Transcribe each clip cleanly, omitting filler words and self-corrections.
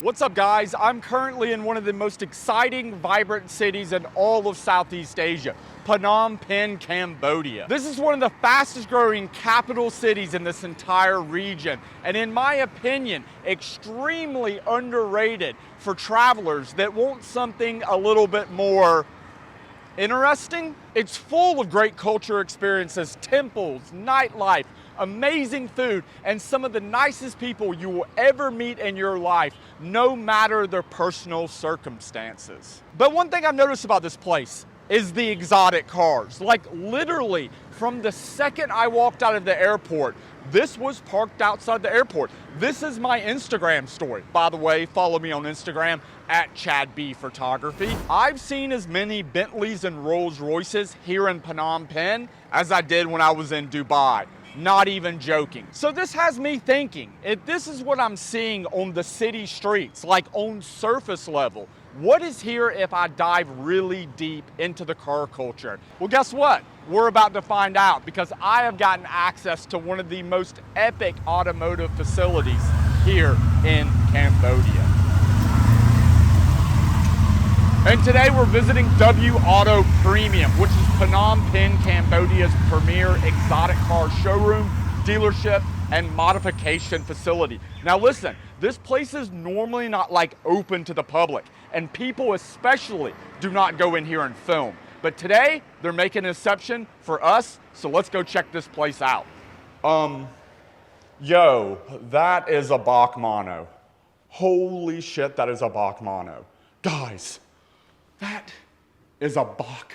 What's up, guys? I'm currently in one of the most exciting, vibrant cities in all of Southeast Asia, Phnom Penh, Cambodia. This is one of the fastest growing capital cities in this entire region, and in my opinion, extremely underrated for travelers that want something a little bit more interesting. It's full of great culture experiences, temples, nightlife, amazing food, and some of the nicest people you will ever meet in your life, no matter their personal circumstances. But one thing I've noticed about this place is the exotic cars. Like literally, from the second I walked out of the airport, this was parked outside the airport. This is my Instagram story. By the way, follow me on Instagram at ChadBPhotography. I've seen as many Bentleys and Rolls-Royces here in Phnom Penh as I did when I was in Dubai. Not even joking. So this has me thinking, if this is what I'm seeing on the city streets, like on surface level, what is here if I dive really deep into the car culture? Well, guess what? We're about to find out, because I have gotten access to one of the most epic automotive facilities here in Cambodia. And today we're visiting W Auto Premium, which is Phnom Penh, Cambodia's premier exotic car showroom, dealership, and modification facility. Now listen, this place is normally not like open to the public, and people especially do not go in here and film. But today, they're making an exception for us, so let's go check this place out. Yo, that is a BAC Mono. Holy shit, that is a BAC Mono. Guys, that is a BAC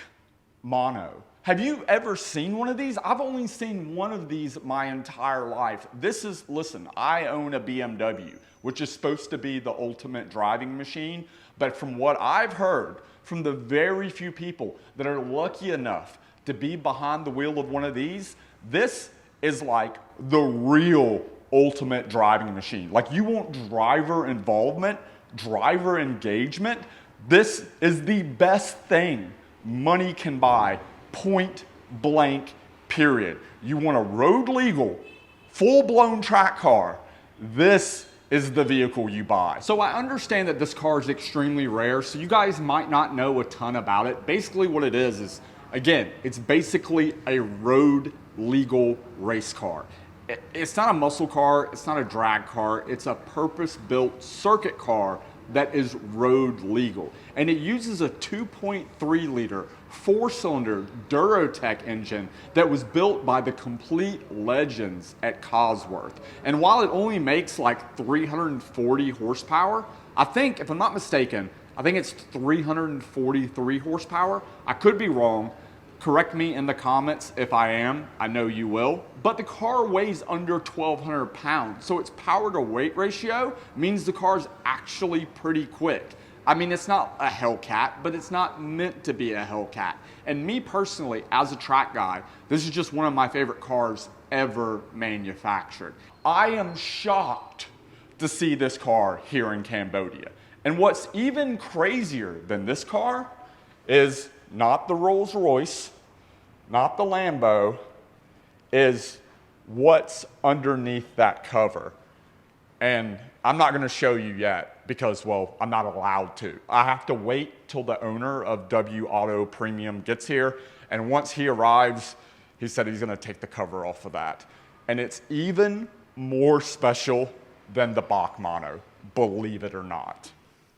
Mono. Have you ever seen one of these? I've only seen one of these my entire life. This is, listen, I own a BMW, which is supposed to be the ultimate driving machine, but from what I've heard from the very few people that are lucky enough to be behind the wheel of one of these, this is like the real ultimate driving machine. Like, you want driver involvement, driver engagement, this is the best thing money can buy, point blank, period. You want a road legal, full-blown track car, this is the vehicle you buy. So I understand that this car is extremely rare, so you guys might not know a ton about it. Basically what it is, again, it's basically a road legal race car. It's not a muscle car, it's not a drag car, it's a purpose-built circuit car that is road legal. And it uses a 2.3 liter, 4-cylinder Durotech engine that was built by the complete legends at Cosworth. And while it only makes like 340 horsepower, I think, if I'm not mistaken, I think it's 343 horsepower. I could be wrong. Correct me in the comments if I am, I know you will. But the car weighs under 1,200 pounds, so its power to weight ratio means the car is actually pretty quick. I mean, it's not a Hellcat, but it's not meant to be a Hellcat. And me personally, as a track guy, this is just one of my favorite cars ever manufactured. I am shocked to see this car here in Cambodia. And what's even crazier than this car is not the Rolls-Royce, not the Lambo, is what's underneath that cover. And I'm not gonna show you yet because, well, I'm not allowed to. I have to wait till the owner of W Auto Premium gets here, and once he arrives, he said he's gonna take the cover off of that. And it's even more special than the BAC Mono, believe it or not.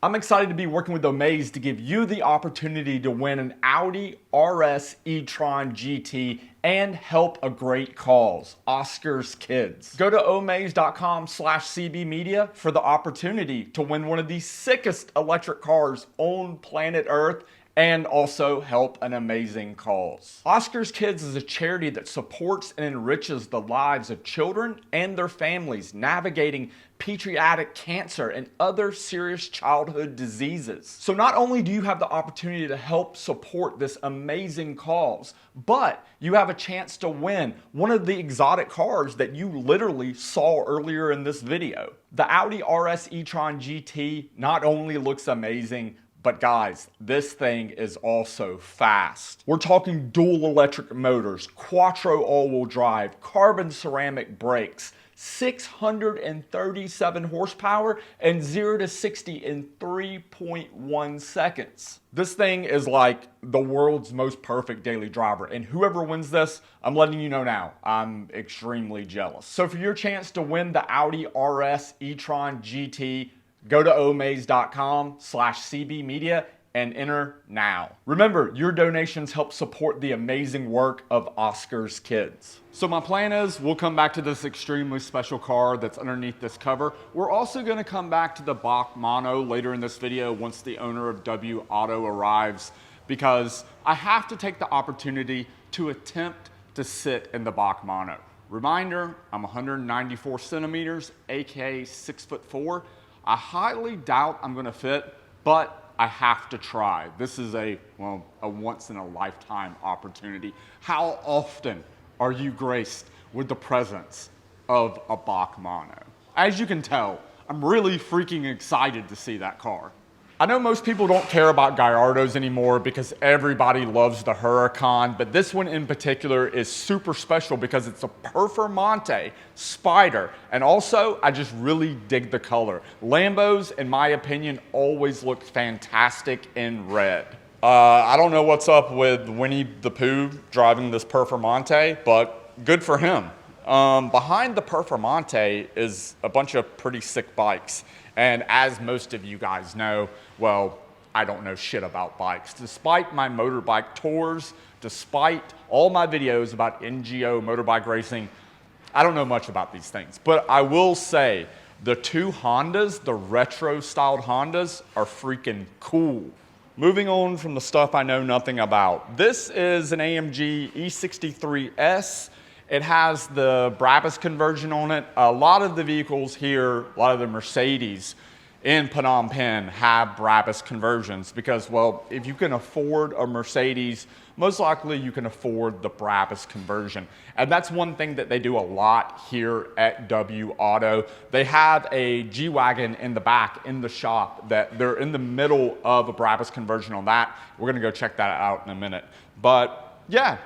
I'm excited to be working with Omaze to give you the opportunity to win an Audi RS e-tron GT and help a great cause, Oscar's Kids. Go to omaze.com/cbmedia for the opportunity to win one of the sickest electric cars on planet Earth and also help an amazing cause. Oscar's Kids is a charity that supports and enriches the lives of children and their families navigating pediatric cancer and other serious childhood diseases. So not only do you have the opportunity to help support this amazing cause, but you have a chance to win one of the exotic cars that you literally saw earlier in this video. The Audi RS e-tron GT not only looks amazing, but guys, this thing is also fast. We're talking dual electric motors, quattro all-wheel drive, carbon ceramic brakes, 637 horsepower, and 0 to 60 in 3.1 seconds. This thing is like the world's most perfect daily driver, and whoever wins this, I'm letting you know now, I'm extremely jealous. So for your chance to win the Audi RS e-tron GT, go to omaze.com/cbmedia and enter now. Remember, your donations help support the amazing work of Oscar's kids. So my plan is we'll come back to this extremely special car that's underneath this cover. We're also gonna come back to the BAC Mono later in this video once the owner of W Auto arrives, because I have to take the opportunity to attempt to sit in the BAC Mono. Reminder, I'm 194 centimeters, AKA 6'4". I highly doubt I'm gonna fit, but I have to try. This is a once in a lifetime opportunity. How often are you graced with the presence of a BAC Mono? As you can tell, I'm really freaking excited to see that car. I know most people don't care about Gallardos anymore because everybody loves the Huracan, but this one in particular is super special because it's a Performante Spider. And also, I just really dig the color. Lambos, in my opinion, always look fantastic in red. I don't know what's up with Winnie the Pooh driving this Performante, but good for him. Behind the Performante is a bunch of pretty sick bikes. And as most of you guys know, well, I don't know shit about bikes. Despite my motorbike tours, despite all my videos about NGO motorbike racing, I don't know much about these things. But I will say, the two Hondas, the retro-styled Hondas, are freaking cool. Moving on from the stuff I know nothing about. This is an AMG E63S. It has the Brabus conversion on it. A lot of the vehicles here, a lot of the Mercedes in Phnom Penh have Brabus conversions because, well, if you can afford a Mercedes, most likely you can afford the Brabus conversion. And that's one thing that they do a lot here at W Auto. They have a G-Wagon in the back in the shop that they're in the middle of a Brabus conversion on that. We're gonna go check that out in a minute. But yeah,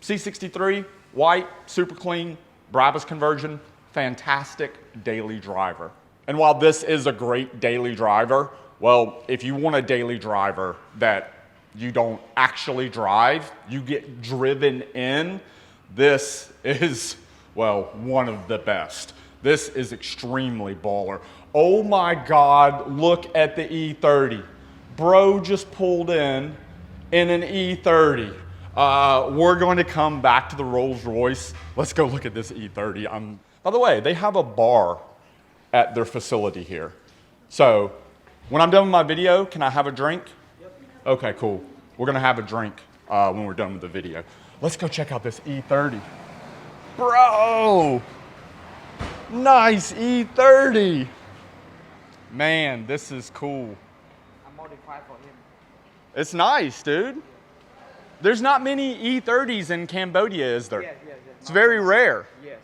C63, white, super clean, Brabus conversion, fantastic daily driver. And while this is a great daily driver, well, if you want a daily driver that you don't actually drive, you get driven in, this is, well, one of the best. This is extremely baller. Oh my God, look at the E30. Bro just pulled in an E30. We're going to come back to the Rolls-Royce. Let's go look at this E30. By the way, they have a bar at their facility here. So when I'm done with my video, can I have a drink? Yep. Okay, cool. We're gonna have a drink when we're done with the video. Let's go check out this E30. Bro, nice E30. Man, this is cool. I modified for him. It's nice, dude. There's not many E30s in Cambodia, is there? Yes. It's very rare. Yes.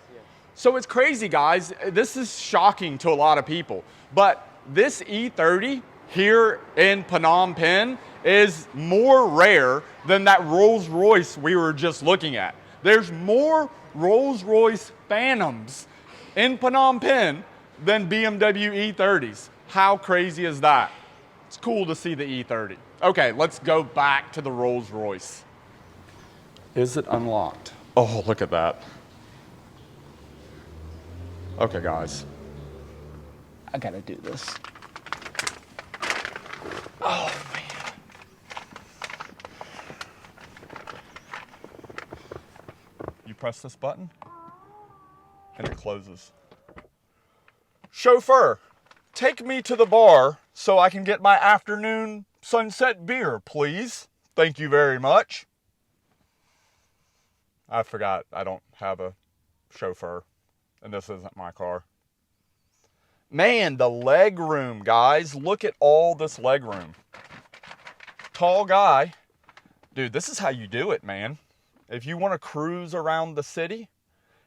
So it's crazy, guys. This is shocking to a lot of people. But this E30 here in Phnom Penh is more rare than that Rolls-Royce we were just looking at. There's more Rolls-Royce Phantoms in Phnom Penh than BMW E30s. How crazy is that? It's cool to see the E30. Okay, let's go back to the Rolls-Royce. Is it unlocked? Oh, look at that. Okay, guys. I gotta do this. Oh, man. You press this button, and it closes. Chauffeur, take me to the bar so I can get my afternoon sunset beer, please. Thank you very much. I forgot I don't have a chauffeur. And this isn't my car. Man, the leg room, guys. Look at all this leg room. Tall guy. Dude, this is how you do it, man. If you want to cruise around the city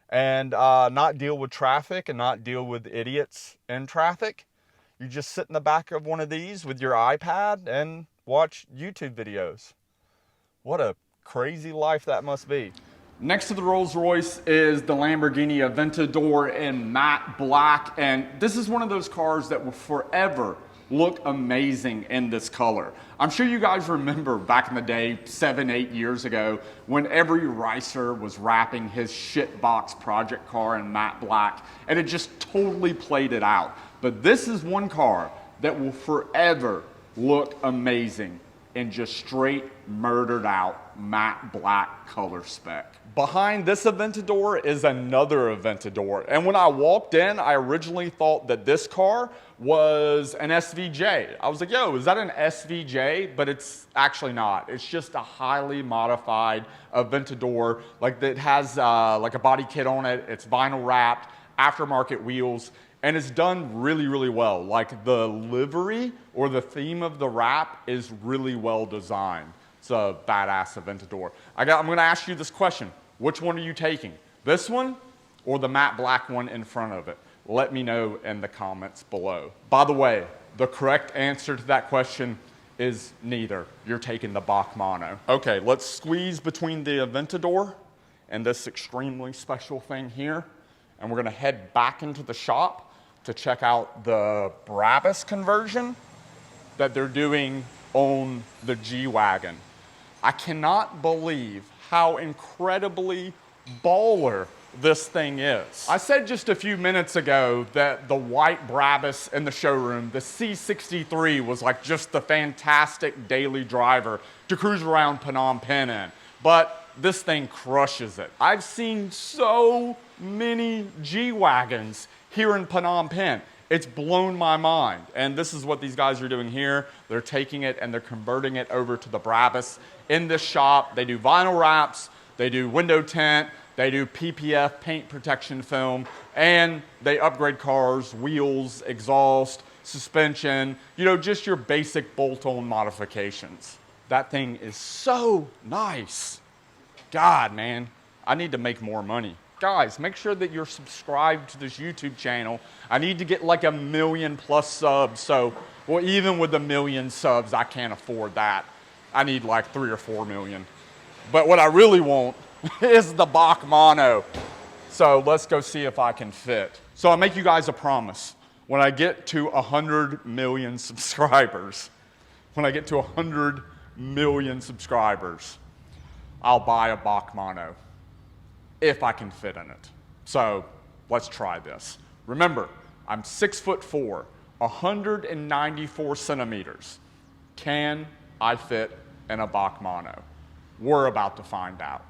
and not deal with traffic and not deal with idiots in traffic, you just sit in the back of one of these with your iPad and watch YouTube videos. What a crazy life that must be. Next to the Rolls-Royce is the Lamborghini Aventador in matte black, and this is one of those cars that will forever look amazing in this color. I'm sure you guys remember back in the day, 7, 8 years ago, when every racer was wrapping his shitbox project car in matte black, and it just totally played it out. But this is one car that will forever look amazing in just straight murdered out matte black color spec. Behind this Aventador is another Aventador. And when I walked in, I originally thought that this car was an SVJ. I was like, yo, is that an SVJ? But it's actually not. It's just a highly modified Aventador. Like that has like a body kit on it. It's vinyl wrapped, aftermarket wheels, and it's done really, really well. Like the livery or the theme of the wrap is really well designed. It's a badass Aventador. I'm gonna ask you this question. Which one are you taking? This one or the matte black one in front of it? Let me know in the comments below. By the way, the correct answer to that question is neither. You're taking the BAC Mono. Okay, let's squeeze between the Aventador and this extremely special thing here. And we're gonna head back into the shop to check out the Brabus conversion that they're doing on the G-Wagon. I cannot believe how incredibly baller this thing is. I said just a few minutes ago that the white Brabus in the showroom, the C63, was like just the fantastic daily driver to cruise around Phnom Penh in. But this thing crushes it. I've seen so many G-Wagons here in Phnom Penh. It's blown my mind. And this is what these guys are doing here. They're taking it and they're converting it over to the Brabus. In this shop, they do vinyl wraps, they do window tint, they do PPF, paint protection film, and they upgrade cars, wheels, exhaust, suspension, you know, just your basic bolt-on modifications. That thing is so nice. God, man, I need to make more money. Guys, make sure that you're subscribed to this YouTube channel. I need to get like 1 million+ subs. So, well, even with 1 million subs, I can't afford that. I need like 3 or 4 million. But what I really want is the BAC Mono. So let's go see if I can fit. So I'll make you guys a promise. When I get to 100 million subscribers, when I get to 100 million subscribers, I'll buy a BAC Mono if I can fit in it. So let's try this. Remember, I'm 6'4", 194 centimeters. Can I fit in a BAC Mono? We're about to find out.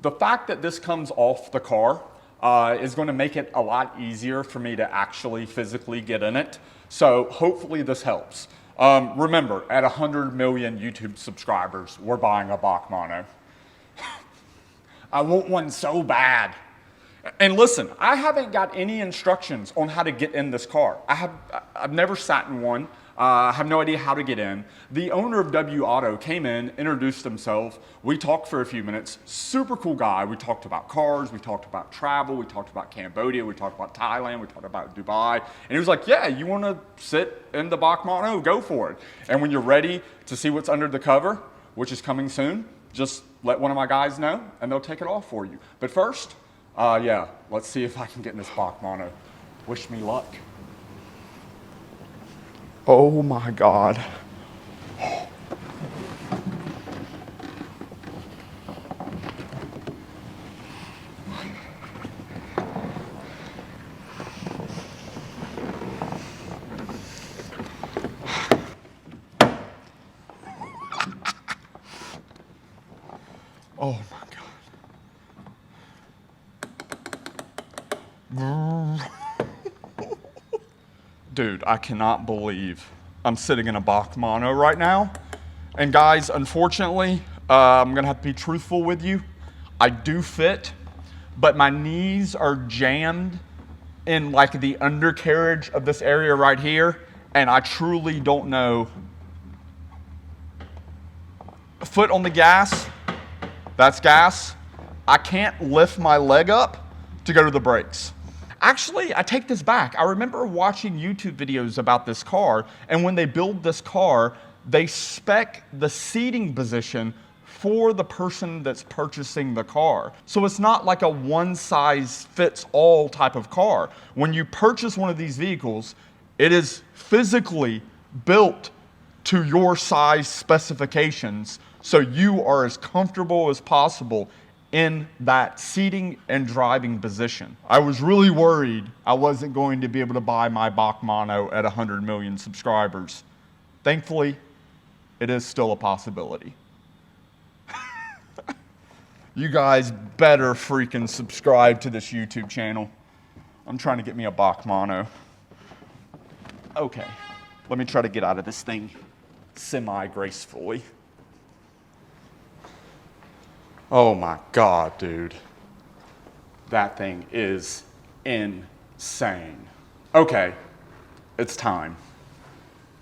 The fact that this comes off the car is going to make it a lot easier for me to actually physically get in it. So hopefully this helps. Remember, at 100 million YouTube subscribers, we're buying a BAC Mono. I want one so bad. And listen, I haven't got any instructions on how to get in this car. I've never sat in one. I have no idea how to get in. The owner of W Auto came in, introduced himself. We talked for a few minutes. Super cool guy. We talked about cars. We talked about travel. We talked about Cambodia. We talked about Thailand. We talked about Dubai. And he was like, yeah, you want to sit in the BAC Mono? Go for it. And when you're ready to see what's under the cover, which is coming soon, just let one of my guys know and they'll take it off for you. But first, yeah, let's see if I can get in this BAC Mono. Wish me luck. Oh my God. Oh my God. Dude, I cannot believe I'm sitting in a BAC Mono right now. And guys, unfortunately, I'm gonna have to be truthful with you. I do fit, but my knees are jammed in like the undercarriage of this area right here, and I truly don't know. Foot on the gas, that's gas. I can't lift my leg up to go to the brakes. Actually, I take this back. I remember watching YouTube videos about this car, and when they build this car, they spec the seating position for the person that's purchasing the car. So it's not like a one size fits all type of car. When you purchase one of these vehicles, it is physically built to your size specifications, so you are as comfortable as possible in that seating and driving position. I was really worried I wasn't going to be able to buy my BAC Mono at 100 million subscribers. Thankfully, it is still a possibility. You guys better freaking subscribe to this YouTube channel. I'm trying to get me a BAC Mono. Okay, let me try to get out of this thing semi-gracefully. Oh my God, dude. That thing is insane. Okay, it's time.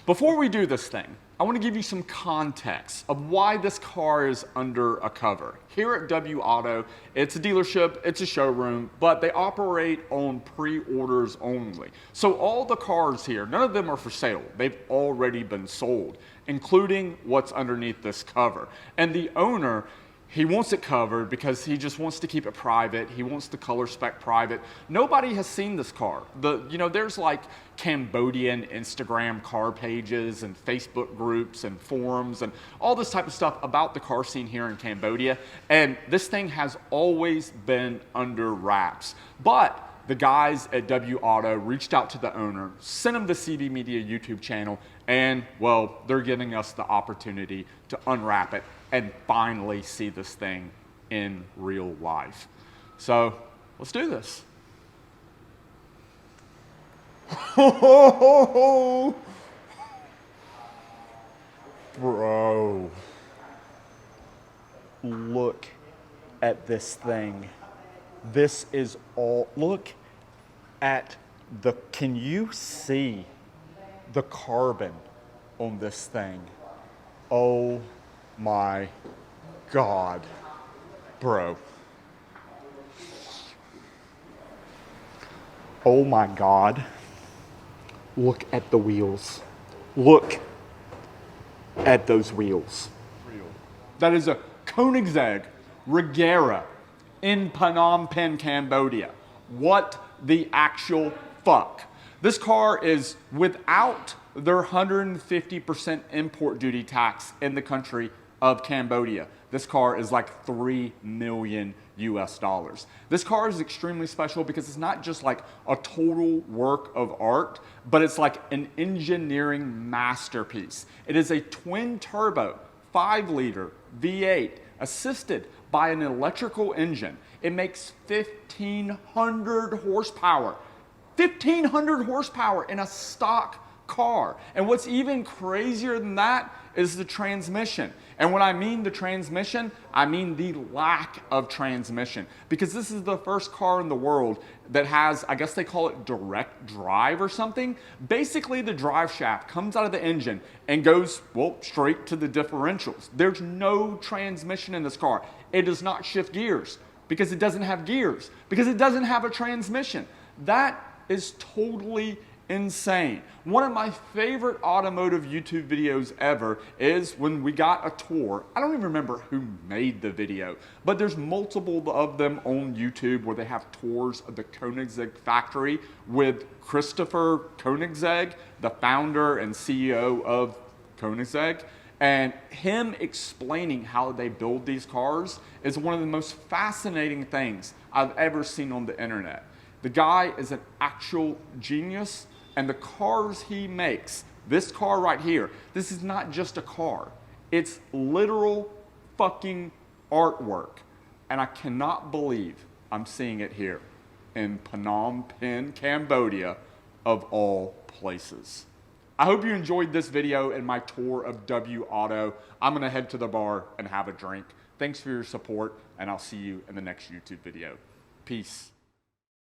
Before we do this thing, I want to give you some context of why this car is under a cover. Here at W Auto, it's a dealership, it's a showroom, but they operate on pre-orders only. So all the cars here, none of them are for sale. They've already been sold, including what's underneath this cover. And the owner, he wants it covered because he just wants to keep it private. He wants the color spec private. Nobody has seen this car. There's like Cambodian Instagram car pages and Facebook groups and forums and all this type of stuff about the car scene here in Cambodia. And this thing has always been under wraps. But the guys at W Auto reached out to the owner, sent him the CB Media YouTube channel, and well, they're giving us the opportunity to unwrap it and finally see this thing in real life. So let's do this. Bro, look at this thing. This is all, look at the, can you see the carbon on this thing? Oh my God, bro. Oh my God. Look at the wheels. Look at those wheels. That is a Koenigsegg Regera in Phnom Penh, Cambodia. What the actual fuck? This car is without their 150% import duty tax in the country of Cambodia. This car is like $3 million US. This car is extremely special because it's not just like a total work of art, but it's like an engineering masterpiece. It is a twin turbo, 5-liter V8 assisted by an electrical engine. It makes 1,500 horsepower. 1,500 horsepower in a stock car. And what's even crazier than that is the transmission. And when I mean the transmission, I mean the lack of transmission. Because this is the first car in the world that has, I guess they call it direct drive or something. Basically, the drive shaft comes out of the engine and goes, well, straight to the differentials. There's no transmission in this car. It does not shift gears because it doesn't have gears, because it doesn't have a transmission. That is totally insane. One of my favorite automotive YouTube videos ever is when we got a tour. I don't even remember who made the video, but there's multiple of them on YouTube where they have tours of the Koenigsegg factory with Christopher Koenigsegg, the founder and CEO of Koenigsegg. And him explaining how they build these cars is one of the most fascinating things I've ever seen on the internet. The guy is an actual genius, and the cars he makes, this car right here, this is not just a car. It's literal fucking artwork. And I cannot believe I'm seeing it here in Phnom Penh, Cambodia, of all places. I hope you enjoyed this video and my tour of W Auto. I'm gonna head to the bar and have a drink. Thanks for your support, and I'll see you in the next YouTube video. Peace.